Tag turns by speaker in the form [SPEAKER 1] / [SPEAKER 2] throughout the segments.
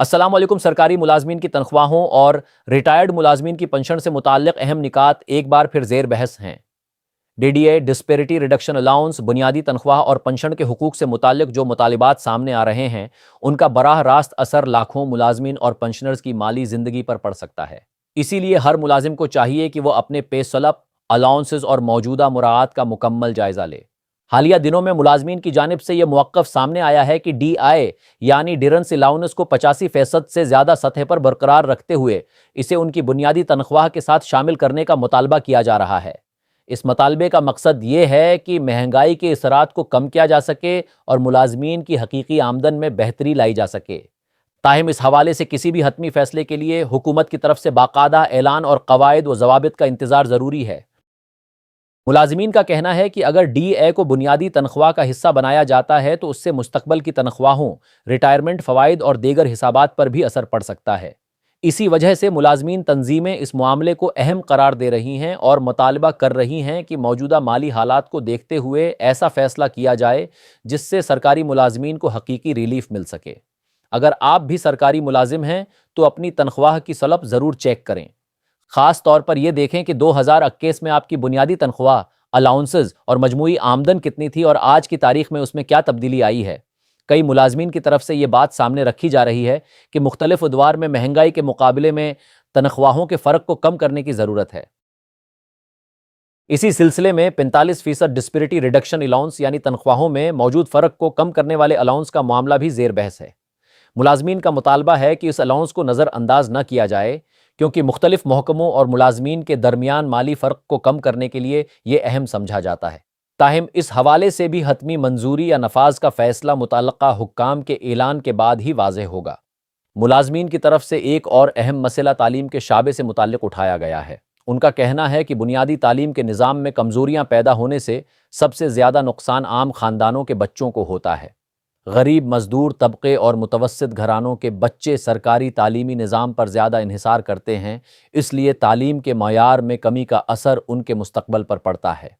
[SPEAKER 1] अस्सलाम वालेकुम। सरकारी मुलाजमीन की तनख्वाहों और रिटायर्ड मुलाजमीन की पेंशन से मुताल्लिक अहम निकात एक बार फिर ज़ेर बहस हैं। डीडीए, डिस्पेरिटी रिडक्शन अलाउंस, बुनियादी तनख्वाह और पेंशन के हुकूक से मुताल्लिक जो मुतालिबात सामने आ रहे हैं, उनका बराह रास्त असर लाखों मुलाजमीन और पेंशनर्स की माली ज़िंदगी पर पड़ सकता है। इसीलिए हर मुलाजिम को चाहिए कि वो अपने पे स्लप, अलाउंसेस और मौजूदा मुराआत का मुकम्मल जायज़ा ले। हालिया दिनों में मुलाजमीन की जानिब से यह मौक़िफ़ सामने आया है कि DI यानी डिरेंस अलाउंस को 85% से ज़्यादा सतह पर बरकरार रखते हुए इसे उनकी बुनियादी तनख्वाह के साथ शामिल करने का मुतालबा किया जा रहा है। इस मुतालबे का मकसद ये है कि महंगाई के असरात को कम किया जा सके और मुलाजमीन की हकीकी आमदन में बेहतरी लाई जा सके। ताहिम इस हवाले से किसी भी हतमी फैसले के लिए हुकूमत की तरफ से बाकायदा ऐलान और कवायद व ज़वाबित का इंतज़ार ज़रूरी है। मुलाजमीन का कहना है कि अगर DA को बुनियादी तनख्वाह का हिस्सा बनाया जाता है तो उससे मुस्तकबल की तनख्वाहों, रिटायरमेंट फ़वाइद और दीगर हिसाबात पर भी असर पड़ सकता है। इसी वजह से मुलाजमीन तंजीमें इस मामले को अहम करार दे रही हैं और मुतालबा कर रही हैं कि मौजूदा माली हालात को देखते हुए ऐसा फ़ैसला किया जाए जिससे सरकारी मुलाजमीन को हकीकी रिलीफ मिल सके। अगर आप भी सरकारी मुलाजिम हैं तो अपनी तनख्वाह की स्लिप ज़रूर चेक करें। ख़ास तौर पर यह देखें कि 2021 में आपकी बुनियादी तनख्वाह, अलाउंसेस और मजमूई आमदन कितनी थी और आज की तारीख में उसमें क्या तब्दीली आई है। कई मुलाजमीन की तरफ से ये बात सामने रखी जा रही है कि मुख्तलिफ अदवार में महंगाई के मुकाबले में तनख्वाहों के फ़र्क को कम करने की ज़रूरत है। इसी सिलसिले में 45% डिस्पेरिटी रिडक्शन अलाउंस यानी तनख्वाहों में मौजूद फ़र्क को कम करने वाले अलाउंस का मामला भी ज़ेर बहस है। मुलाजमीन का मुतालबा है कि इस अलाउंस को नज़रअंदाज न किया जाए क्योंकि मुख्तलिफ महकमों और मुलाजमीन के दरमियान माली फ़र्क को कम करने के लिए ये अहम समझा जाता है। ताहिम इस हवाले से भी हतमी मंजूरी या नफाज का फ़ैसला मुतल्लका हुक्काम के ऐलान के बाद ही वाज़ेह होगा। मुलाजमीन की तरफ से एक और अहम मसला तालीम के शाबे से मुताल्लिक उठाया गया है। उनका कहना है कि बुनियादी तालीम के निज़ाम में कमज़ोरियाँ पैदा होने से सबसे ज़्यादा नुकसान आम ख़ानदानों के बच्चों को होता है। गरीब मजदूर तबके और मुतवस्सित घरानों के बच्चे सरकारी तालीमी निज़ाम पर ज़्यादा इन्हिसार करते हैं, इसलिए तालीम के मयार में कमी का असर उनके मुस्तकबल पर पड़ता है।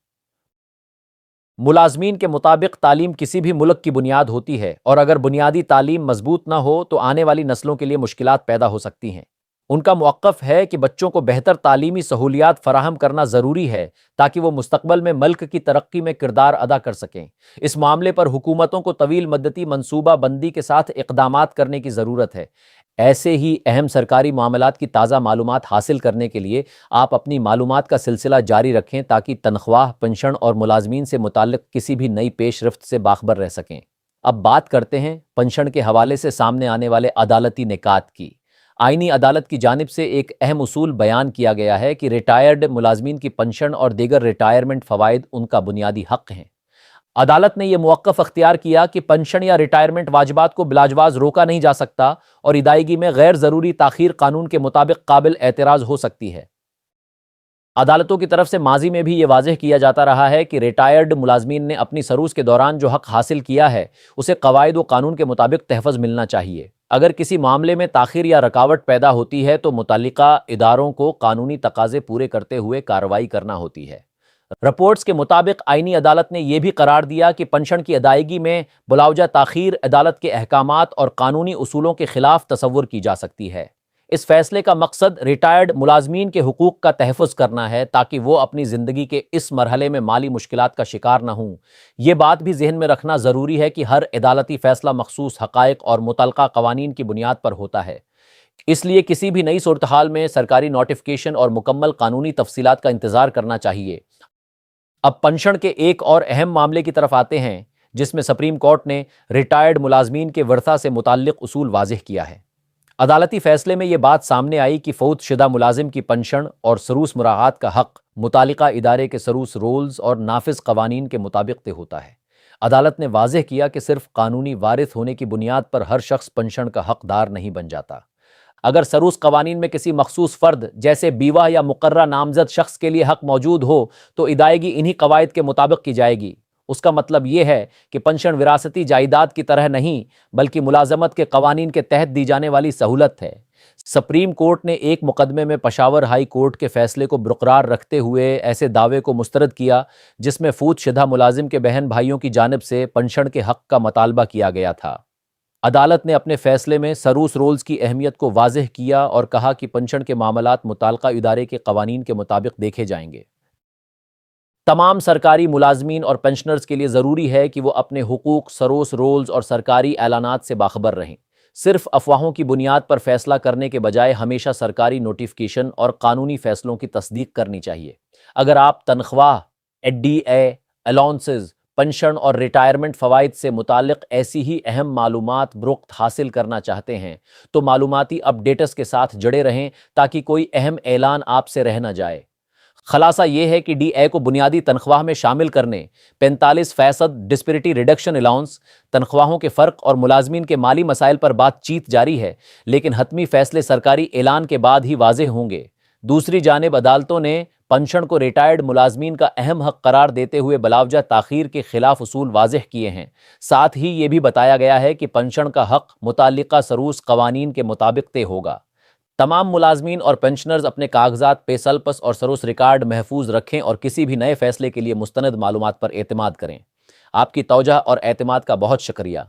[SPEAKER 1] मुलाजमीन के मुताबिक तालीम किसी भी मुल्क की बुनियाद होती है और अगर बुनियादी तालीम मजबूत ना हो तो आने वाली नस्लों के लिए मुश्किलात पैदा हो सकती हैं। उनका मौक़िफ़ है कि बच्चों को बेहतर तालीमी सहूलियात फराहम करना ज़रूरी है ताकि वो मुस्तकबल में मुल्क की तरक्की में किरदार अदा कर सकें। इस मामले पर हुकूमतों को तवील मद्दती मनसूबा बंदी के साथ इक़दामात करने की ज़रूरत है। ऐसे ही अहम सरकारी मामलात की ताज़ा मालूमात हासिल करने के लिए आप अपनी मालूमात का सिलसिला जारी रखें ताकि तनख्वाह, पेंशन और मुलाजमीन से मुताल्लिक़ किसी भी नई पेशरफ्त से बाखबर रह सकें। अब बात करते हैं पेंशन के हवाले से सामने आने वाले अदालती निकात की। आईनी अदालत की जानिब से एक अहम उसूल बयान किया गया है कि रिटायर्ड मुलाजमीन की पेंशन और दीगर रिटायरमेंट फ़वाइद उनका बुनियादी हक़ हैं। अदालत ने यह मौक़िफ़ अख्तियार किया कि पेंशन या रिटायरमेंट वाजिबात को बिलाजवाज़ रोका नहीं जा सकता और अदायगी में गैर ज़रूरी ताख़ीर कानून के मुताबिक काबिल एतराज़ हो सकती है। अदालतों की तरफ से माजी में भी ये वाज़ेह किया जाता रहा है कि रिटायर्ड मुलाजमीन ने अपनी सरूस के दौरान जो हक़ हासिल किया है उसे क़वायद व कानून के मुताबिक तहफ़्फ़ुज़ मिलना चाहिए। अगर किसी मामले में ताख़ीर या रुकावट पैदा होती है तो मुतल्लिका इदारों को कानूनी तकाज़े पूरे करते हुए कार्रवाई करना होती है। रिपोर्ट्स के मुताबिक आईनी अदालत ने यह भी करार दिया कि पेंशन की अदायगी में बिलावजा ताख़ीर अदालत के अहकामात और कानूनी उसूलों के ख़िलाफ़ तसव्वुर की जा सकती है। इस फैसले का मकसद रिटायर्ड मुलाजमीन के हुकूक का तहफ़्फ़ुज़ करना है ताकि वो अपनी ज़िंदगी के इस मरहले में माली मुश्किलात का शिकार न हों। ये बात भी जहन में रखना ज़रूरी है कि हर अदालती फ़ैसला मखसूस हक़ाइक़ और मुतल्लक़ा क़वानीन की बुनियाद पर होता है, इसलिए किसी भी नई सूरत हाल में सरकारी नोटिफिकेशन और मुकम्मल कानूनी तफसीलात का इंतज़ार करना चाहिए। अब पेंशन के एक और अहम मामले की तरफ आते हैं जिसमें सुप्रीम कोर्ट ने रिटायर्ड मुलाजमीन के वर्सा से मुताल्लिक़ उसूल वाज़ेह किया है। अदालती फ़ैसले में ये बात सामने आई कि फ़ौत शुदा मुलाजिम की पेंशन और सरूस मुराआत का हक़ मुतालिका इदारे के सरूस रोल्स और नाफिज क़वानीन के मुताबिक तय होता है। अदालत ने वाज़ेह किया कि सिर्फ कानूनी वारिस होने की बुनियाद पर हर शख्स पेंशन का हक़दार नहीं बन जाता। अगर सरूस क़वानीन में किसी मखसूस फ़र्द जैसे बीवा या मुक़र्रा नामज़द शख्स के लिए हक़ मौजूद हो तो अदायगी इन्हीं क़वायद के मुताबिक की जाएगी। उसका मतलब ये है कि पेंशन विरासती जायदाद की तरह नहीं बल्कि मुलाजमत के क़वानीन के तहत दी जाने वाली सहूलत है। सुप्रीम कोर्ट ने एक मुकदमे में पेशावर हाई कोर्ट के फैसले को बरकरार रखते हुए ऐसे दावे को मुस्तरद किया जिसमें फ़ौत शुदा मुलाजिम के बहन भाइयों की जानिब से पेंशन के हक़ का मुतालबा किया गया था। عدالت نے اپنے فیصلے میں سروس رولز کی اہمیت کو واضح کیا اور کہا کہ پنشن کے معاملات متعلقہ ادارے کے قوانین کے مطابق دیکھے جائیں گے۔ تمام سرکاری ملازمین اور پنشنرز کے لیے ضروری ہے کہ وہ اپنے حقوق، سروس رولز اور سرکاری اعلانات سے باخبر رہیں۔ صرف افواہوں کی بنیاد پر فیصلہ کرنے کے بجائے ہمیشہ سرکاری نوٹیفیکیشن اور قانونی فیصلوں کی تصدیق کرنی چاہیے۔ اگر آپ تنخواہ، ڈی اے، الاؤنسز، پنشن اور ریٹائرمنٹ فوائد سے متعلق ایسی ہی اہم معلومات بروقت حاصل کرنا چاہتے ہیں تو معلوماتی اپ ڈیٹس کے ساتھ جڑے رہیں تاکہ کوئی اہم اعلان آپ سے رہ نہ جائے۔ خلاصہ یہ ہے کہ ڈی اے کو بنیادی تنخواہ میں شامل کرنے، 45% ڈسپیرٹی ریڈکشن الاؤنس، تنخواہوں کے فرق اور ملازمین کے مالی مسائل پر بات چیت جاری ہے، لیکن حتمی فیصلے سرکاری اعلان کے بعد ہی واضح ہوں گے۔ دوسری جانب عدالتوں نے پنشن کو ریٹائرڈ ملازمین کا اہم حق قرار دیتے ہوئے بلاوجہ تاخیر کے خلاف اصول واضح کیے ہیں۔ ساتھ ہی یہ بھی بتایا گیا ہے کہ پنشن کا حق متعلقہ سروس قوانین کے مطابق طے ہوگا۔ تمام ملازمین اور پنشنرز اپنے کاغذات، پے سلپس اور سروس ریکارڈ محفوظ رکھیں اور کسی بھی نئے فیصلے کے لیے مستند معلومات پر اعتماد کریں۔ آپ کی توجہ اور اعتماد کا بہت شکریہ۔